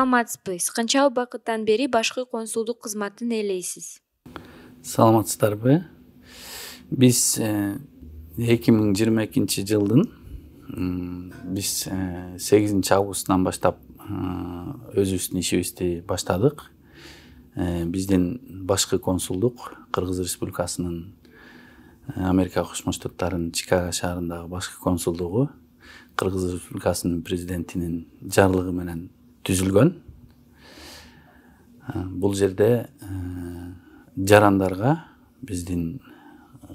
Саламатсызбы? Сиз канча убакыттан бери башкы консулдук кызматын ээлейсиз? Саламатсыздарбы? Биз 2022 биз 8 августтан баштап өзүбүздүн ишибизди баштадык. Биздин башкы консулдук Кыргыз Республикасынын Америка Кошмо Штаттарынын Чикаго шаарындагы башкы консулдугу Кыргыз Республикасынын президентинин жарлыгы менен түзүлгөн. Бул жерде жарандарга биздин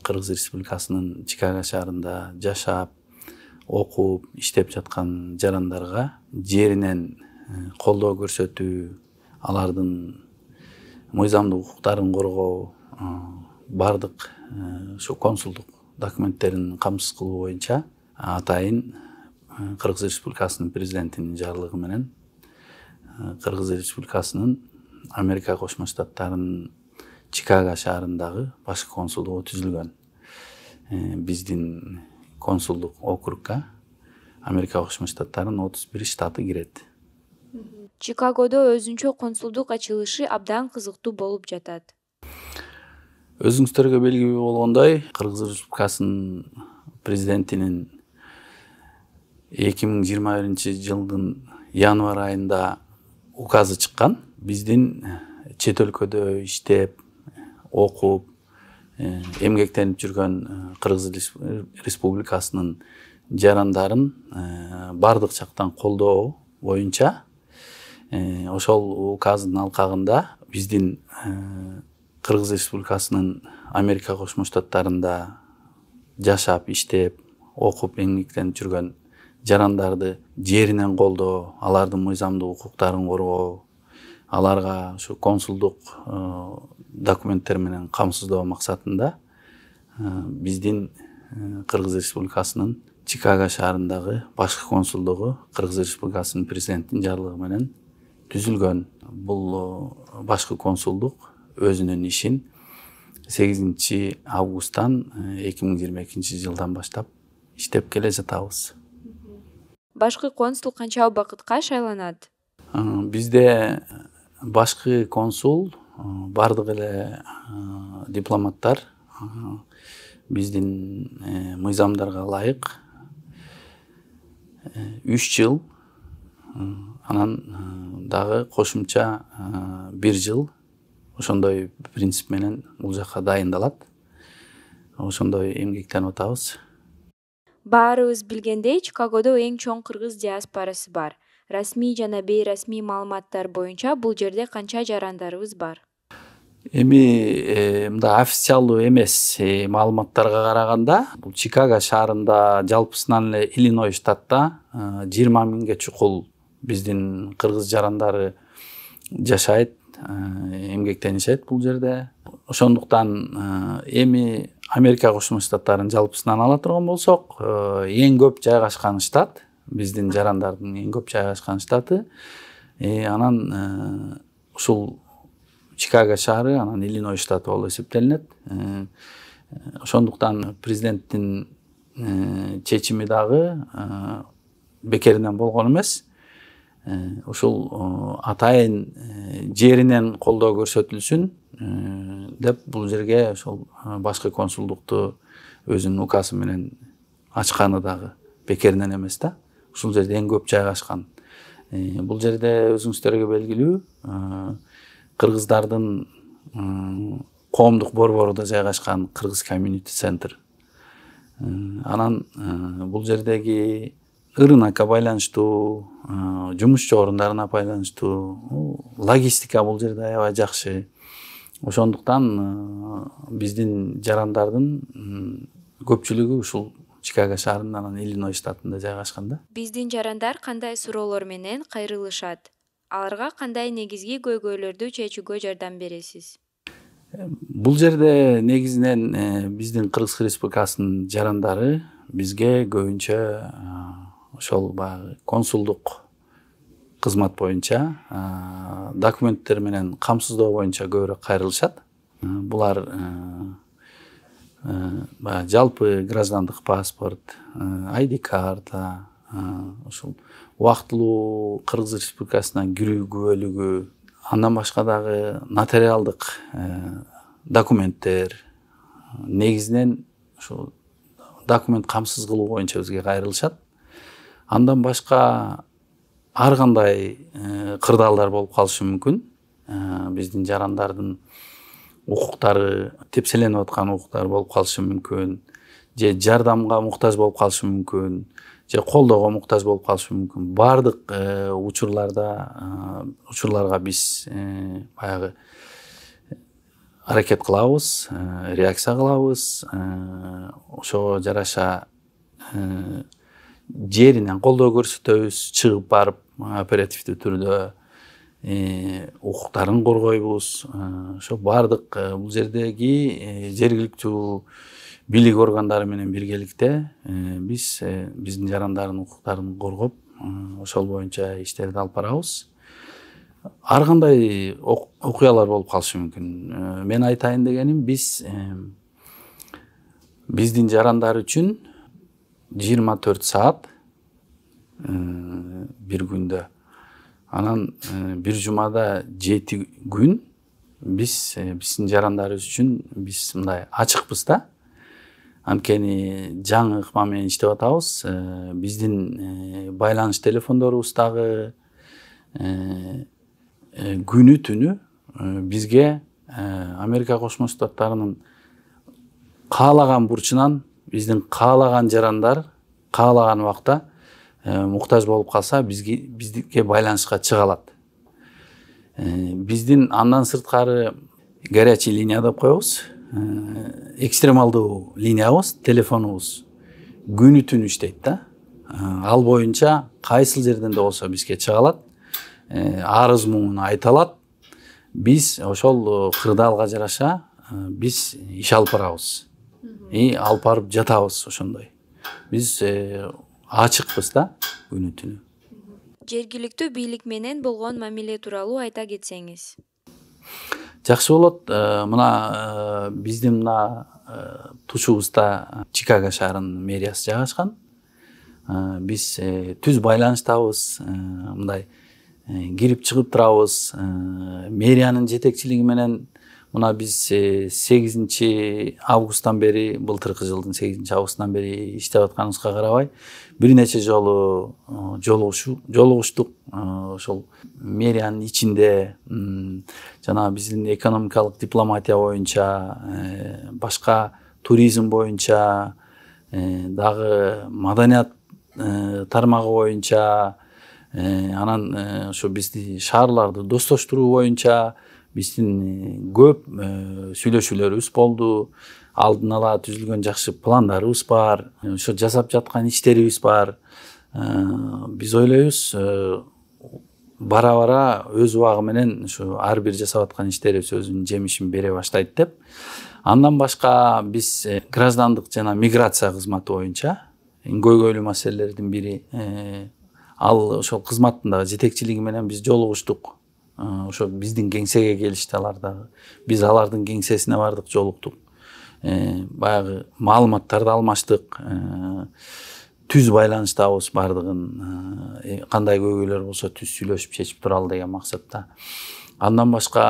Кыргыз Республикасынын Чикаго шаарында жашап, окуп, иштеп жаткан жарандарга жеринен колдоо көрсөтүү, алардын мыйзамдык укуктарын коргоо, бардык ушу консулдук документтерин камсыз кылуу боюнча атайын Кыргыз Республикасынын президентинин жарлыгы менен Кыргыз Республикасынын Америка Кошмо Штаттарынын Чикаго шаарындагы башкы консулдугу түзүлгөн. Биздин консулдук округга Америка Кошмо Штаттарынын 31 штаты кирет. Чикагодо өзүнчө консулдук ачылышы абдан кызыктуу болуп жатат. Өзүңүздөргө белгилүү болгондой, Кыргыз Республикасынын президентинин 2021 жылдын январь айында указы чыккан. Биздин чет өлкөдө иштеп, окуп, эмгектенип жүргөн Кыргыз Республикасынын жарандарын бардык жактан колдоо боюнча ошол указдын алкагында биздин Кыргыз Республикасынын Америка Кошмо Штаттарында жашап, иштеп, окуп, эмгектенип жүргөн жарандарды жеринен колдоо, алардын мыйзамдык укуктарын коргоо, аларга ушу консулдук документтер менен камсыздоо максатында биздин Кыргыз Республикасынын Чикаго шаарындагы башкы консулдугу Кыргыз Республикасынын президентинин жарлыгы менен түзүлгөн. Бул башкы консулдук өзүнүн ишин 8 августтан 2022 жылдан баштап иштеп келе жатабыз. Башкы консул канча убакытка шайланат? Бизде башкы консул бардык эле дипломаттар биздин мыйзамдарга ылайык 3 жыл, анан дагы кошумча 1 жыл ошондой принцип менен бул жакка дайындалат. Ошондой эмгектенип атабыз. Баарыбыз билгендей, Чикагодо эң чоң кыргыз диаспорасы бар. Расмий жана бейрасмий маалыматтар боюнча бул жерде канча жарандарыбыз бар? Эми мындай официалдуу эмес маалыматтарга караганда, бул Чикаго шаарында жалпысынан эле Иллинойс штатта 20 миңге чукул биздин кыргыз жарандары жашайт, эмгектенишет бул жерде. Ошондуктан эми Америка Кошмо Штаттарынын жалпысынан ала турган болсок, эң көп жайгашкан штат, биздин жарандардын эң көп жайгашкан штаты. Анан ушул Чикаго шаары, анан Иллинойс штаты болуп эсептелинет. Ошондуктан президенттин чечими дагы бекеринен болгон эмес. Ушул атайын жеринен колдоо көрсөтүлсүн деп бул жерге ошол башкы консулдукту өзүнүн указы менен ачканы дагы бекеринен эмес да. Ушул жерде эң көп жайгашкан. Бул жерде өзүңүздөргө белгилүү кыргыздардын коомдук борбору да жайгашкан, Кыргыз Community Center. Анан бул жердеги рынокко байланыштуу, жумуш орундарына байланыштуу логистика бул жерде аябай жакшы. Ошондуктан биздин жарандардын көпчүлүгү ушул Чикаго шаарында, анан Иллинойс штатында жайгашкан да. Биздин жарандар кандай суроолор менен кайрылышат? Аларга кандай негизги көйгөйлөрдү чечүүгө жардам бересиз? Бул жерде негизинен биздин Кыргыз Республикасынын жарандары бизге көбүнчө ошол баягы консулдук кызмат боюнча документтер менен камсыздоо боюнча көбүрөөк кайрылышат. Булар жалпы граждандык паспорт, ID карта, ушул убактылуу Кыргыз Республикасына кирүү күбөлүгү, андан башка дагы нотариалдык документтер, негизинен ушу документ камсыз кылуу боюнча бизге кайрылышат. Андан башка ар кандай кырдаалдар болуп калышы мүмкүн. Биздин жарандардын укуктары тепселенип аткан укуктар болуп калышы мүмкүн, же жардамга муктаж болуп калышы мүмкүн, же колдоого муктаж болуп калышы мүмкүн. Бардык учурларга биз баягы аракет кылабыз, реакция кылабыз. Ошого жараша жеринен колдоо көрсөтөбүз, чыгып барып оперативдүү түрдө укуктарын коргойбуз. Ошо бардык бул жердеги жергиликтүү бийлик органдары менен биргеликте биз биздин жарандардын укуктарын коргоп, ошол боюнча иштерди алып барабыз. Ар кандай окуялар болуп калышы мүмкүн. Мен айтайын дегеним, биздин жарандар үчүн 24 саат бир күндө, анан бир жумада 7 күн биздин жарандарыбыз үчүн биз мындай ачыкпыз да. Анткени жаңы ыкма менен иштеп атабыз. Биздин байланыш телефондорубуз дагы күнү түнү бизге Америка Кошмо Штаттарынын каалаган бурчунан биздин каалаган жарандар каалаган убакта муктаж болуп калса бизге байланышка чыга алат. Биздин андан сырткары горячий линия деп коебуз. Экстремалдуу линиябыз, телефонубуз күнү түнү иштейт да. Ал боюнча кайсыл жерден да болсо бизге чыга алат. Арыз муңун айта алат. Биз ошол кырдаалга жараша биз иш алып барабыз. Алып барып жатабыз ошондой. Биз ачыкпыз да күнү түнү. Жергиликтүү бийлик менен болгон мамиле тууралуу айта кетсеңиз. Жакшы болот. Мына биздин тушубузда Чикаго шаарынын мэриясы жайгашкан. Биз түз байланыштабыз. Мындай кирип чыгып турабыз. Мэриянын жетекчилиги менен мына биз 8 августтан бери, былтыркы жылдын 8 августунан бери иштеп атканыбызга карабай, бир нече жолу жолугуштук. Ошол мэриянын ичинде жана биздин экономикалык дипломатия боюнча, башка туризм боюнча, дагы маданият тармагы боюнча, анан ошо биздин шаарларды достоштуруу боюнча биздин көп сүйлөшүүлөрүбүз болду. Алдын ала түзүлгөн жакшы пландарыбыз бар. Ошо жасап жаткан иштерибиз бар. Биз ойлойбуз, бара-бара өз убагы менен ушу ар бир жасап аткан иштерибиз өзүнүн жемишин бере баштайт деп. Андан башка биз граждандык жана миграция кызматы боюнча көйгөйлүү маселелердин бири, ал ошол кызматтын дагы жетекчилиги менен биз жолугуштук. Ошо биздин кеңсеге келишти алар дагы. Биз алардын кеңсесине бардык, жолуктук. Баягы маалыматтарды алмаштык. Түз байланыштабыз бардыгын. Кандай көйгөйлөр болсо түз сүйлөшүп чечип туралы деген максатта. Андан башка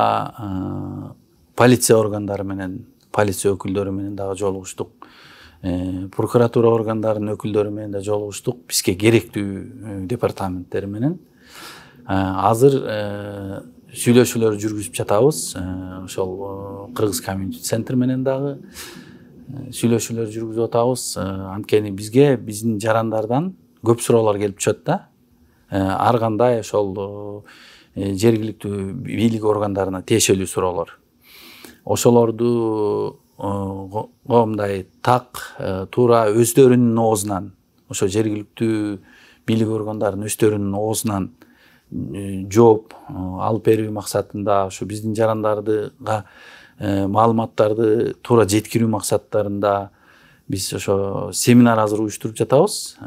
полиция органдары менен, полиция өкүлдөрү менен дагы жолугуштук. Прокуратура органдарынын өкүлдөрү менен да жолугуштук. Бизге керектүү департаменттер менен. Азыр сүйлөшүүлөр жүргүзүп жатабыз. Ошол Кыргыз комьюнити центр менен дагы сүйлөшүүлөр жүргүзүп атабыз. Анткени бизге биздин жарандардан көп суроолор келип түшөт да. Ар кандай ошол жергиликтүү бийлик органдарына тиешелүү суроолор. Ошолорду мындай туура өздөрүнүн оозунан, ошо жергиликтүү бийлик органдарынын өздөрүнүн оозунан жооп алып берүү максатында, ошо биздин жарандардыга маалыматтарды туура жеткирүү максаттарында биз ошо семинар азыр уюштуруп жатабыз.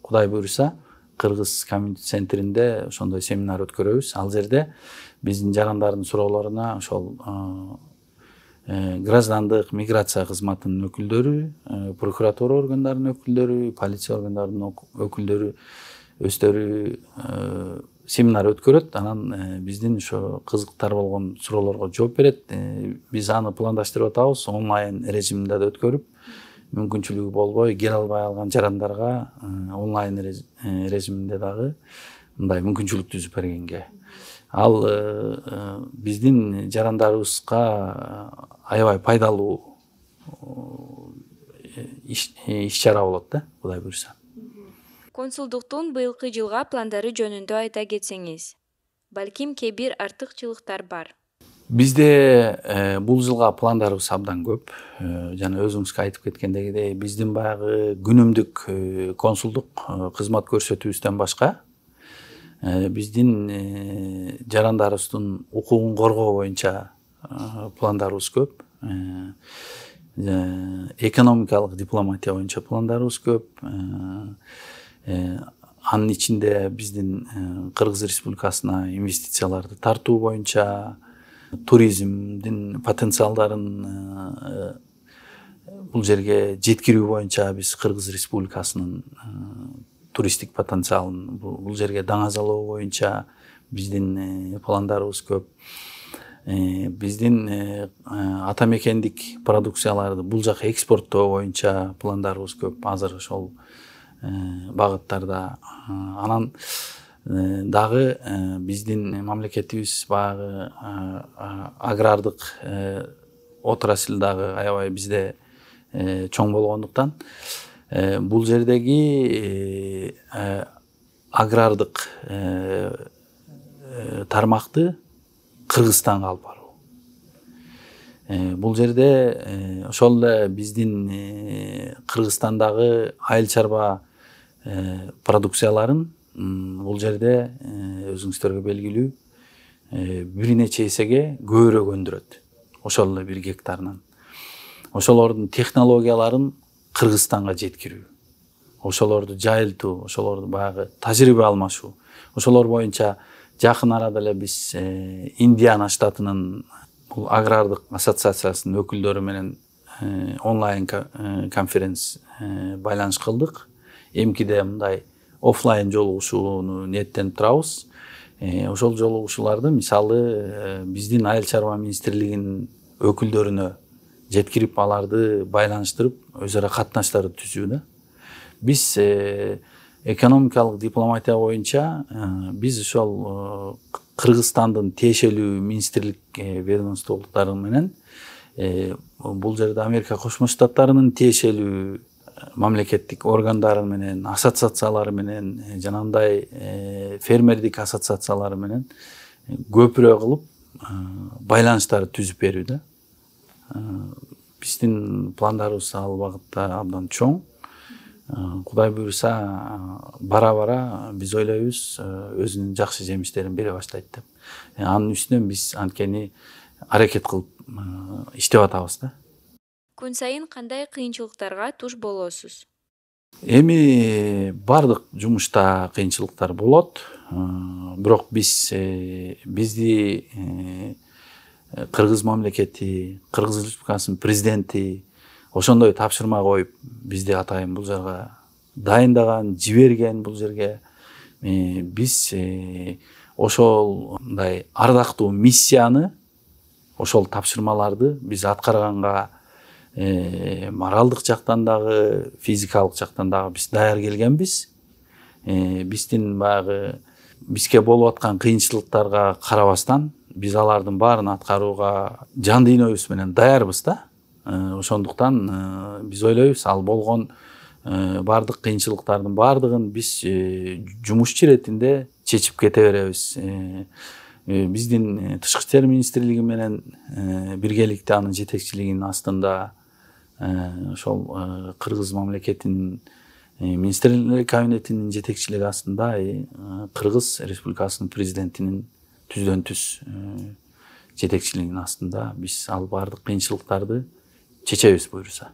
Кудай буйруса, Кыргыз комьюнити центринде ошондой семинар өткөрөбүз. Ал жерде биздин жарандардын суроолоруна ошол граждандык миграция кызматынын өкүлдөрү, прокуратура органдарынын өкүлдөрү, полиция органдарынын өкүлдөрү өздөрү семинар өткөрөт, анан биздин ошо кызыктар болгон суроолорго жооп берет. Биз аны пландаштырып атабыз, онлайн режиминде да өткөрүп, мүмкүнчүлүгү болбой келе албай калган жарандарга онлайн режиминде дагы мындай мүмкүнчүлүк түзүп бергенге. Ал биздин жарандарыбызга аябай пайдалуу иш-чара болот да, Кудай буйруса. Консулдуктун быйылкы жылга пландары жөнүндө айта кетсеңиз. Балким кээ бир артыкчылыктар бар. Бизде бул жылга пландарыбыз абдан көп. Жана өзүңүзгө айтып кеткендегидей, биздин баягы күнүмдүк консулдук кызмат көрсөтүүбүздөн башка биздин жарандарыбыздын укугун коргоо боюнча пландарыбыз көп. Экономикалык дипломатия боюнча пландарыбыз көп. Анын ичинде биздин Кыргыз Республикасына инвестицияларды тартуу боюнча, туризмдин потенциалдарын бул жерге жеткирүү боюнча биз Кыргыз Республикасынын туристтик потенциалын бул жерге даңазалоо боюнча биздин пландарыбыз көп. Биздин ата мекендик продукцияларды бул жака экспорттоо боюнча пландарыбыз көп. Азыр ошол багыттарда. Анан дагы биздин мамлекетибиз баягы агрардык отрасль дагы аябай бизде чоң болгондуктан бул жердеги агрардык тармакты Кыргызстанга алып баруу. Бул жерде ошол эле биздин Кыргызстандагы айыл чарба продукцияларын бул жерде өзүңүздөргө белгилүү бир нече эсеге көбүрөөк өндүрөт. Ошол эле 1 гектарынан. Ошолордун технологияларын Кыргызстанга жеткирүү. Ошолорду жайылтуу, ошолорду баягы тажрыйба алмашуу. Ошолор боюнча жакын арада эле биз Индиана штатынын бул агрардык ассоциациясынын өкүлдөрү менен онлайн байланыш кылдык. Эмкиде мындай офлайн жолугушууну ниеттенип турабыз. Ошол жолугушууларды мисалы биздин айыл чарба министрлигинин өкүлдөрүнө жеткирип, аларды байланыштырып, өз ара катнаштарды түзүү. Биз экономикалык дипломатия боюнча биз ошол Кыргызстандын тиешелүү министрлик ведомстволуктары менен бул жерде Америка Кошмо Штаттарынын тиешелүү мамлекеттик органдары менен, ассоциациялары менен, жанагындай фермердик ассоциациялары менен көпүрө кылып байланыштарды түзүп берүү. Биздин пландарыбыз ал багытта абдан чоң. Кудай буйруса бара-бара биз ойлойбуз өзүнүн жакшы жемиштерин бере баштайт деп. Анын үстүнөн биз анткени аракет кылып иштеп атабыз да. Күн сайын кандай кыйынчылыктарга туш болосуз? Эми бардык жумушта кыйынчылыктар болот. Бирок бизди Кыргыз мамлекети, Кыргыз Республикасынын президенти ошондой тапшырма коюп, бизди атайын бул жерге дайындаган, жиберген бул жерге. Биз ошолдай ардактуу миссияны, ошол тапшырмаларды биз аткарганга моралдык жактан дагы, физикалык жактан дагы биз даяр келгенбиз. Биздин баягы бизге болуп аткан кыйынчылыктарга карабастан, биз алардын баарын аткарууга жан дүйнөбүз менен даярбыз да. Ошондуктан биз ойлойбуз, ал болгон бардык кыйынчылыктардын бардыгын биз жумушчу иретинде чечип кете беребиз. Биздин Тышкы иштер министрлиги менен биргеликте анын жетекчилигинин астында ошол Кыргыз мамлекетинин министрлер кабинетинин жетекчилиги астында Кыргыз Республикасынын президентинин түздөн түз жетекчилигинин астында биз ал бардык кыйынчылыктарды чечебиз буйруса.